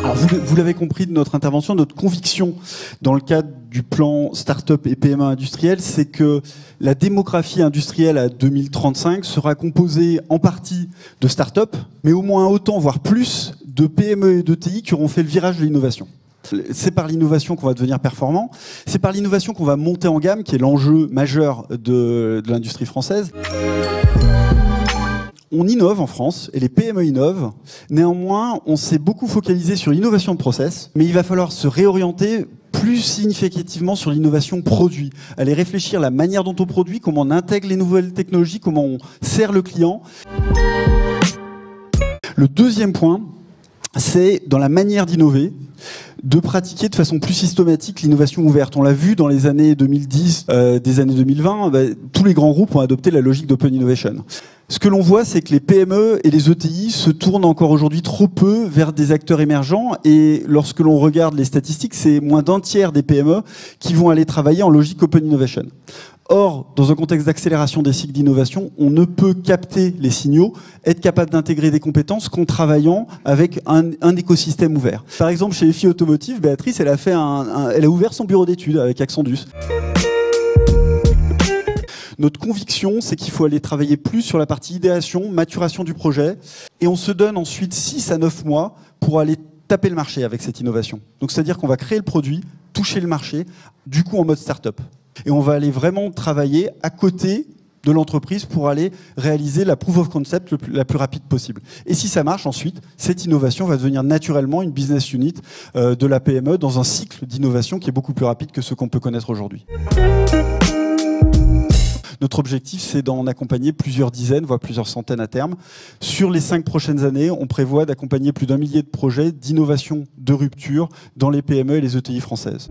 Alors vous l'avez compris de notre intervention, notre conviction dans le cadre du plan Start-up et PME industriel, c'est que la démographie industrielle à 2035 sera composée en partie de start-up, mais au moins autant, voire plus, de PME et d'ETI qui auront fait le virage de l'innovation. C'est par l'innovation qu'on va devenir performant, c'est par l'innovation qu'on va monter en gamme, qui est l'enjeu majeur de l'industrie française. On innove en France, et les PME innovent. Néanmoins, on s'est beaucoup focalisé sur l'innovation de process, mais il va falloir se réorienter plus significativement sur l'innovation produit. Aller réfléchir la manière dont on produit, comment on intègre les nouvelles technologies, comment on sert le client. Le deuxième point, c'est dans la manière d'innover, de pratiquer de façon plus systématique l'innovation ouverte. On l'a vu dans les années 2010, des années 2020, tous les grands groupes ont adopté la logique d'open innovation. Ce que l'on voit, c'est que les PME et les ETI se tournent encore aujourd'hui trop peu vers des acteurs émergents, et lorsque l'on regarde les statistiques, c'est moins d'un tiers des PME qui vont aller travailler en logique open innovation. Or, dans un contexte d'accélération des cycles d'innovation, on ne peut capter les signaux, être capable d'intégrer des compétences qu'en travaillant avec un écosystème ouvert. Par exemple, chez FI Automotive, Béatrice, elle a ouvert son bureau d'études avec Accendus. Notre conviction, c'est qu'il faut aller travailler plus sur la partie idéation, maturation du projet, et on se donne ensuite 6 à 9 mois pour aller taper le marché avec cette innovation. Donc c'est-à-dire qu'on va créer le produit, toucher le marché, du coup en mode start-up. Et on va aller vraiment travailler à côté de l'entreprise pour aller réaliser la proof of concept la plus rapide possible. Et si ça marche, ensuite, cette innovation va devenir naturellement une business unit de la PME dans un cycle d'innovation qui est beaucoup plus rapide que ce qu'on peut connaître aujourd'hui. Notre objectif, c'est d'en accompagner plusieurs dizaines, voire plusieurs centaines à terme. Sur les 5 prochaines années, on prévoit d'accompagner plus d'1 millier de projets d'innovation de rupture dans les PME et les ETI françaises.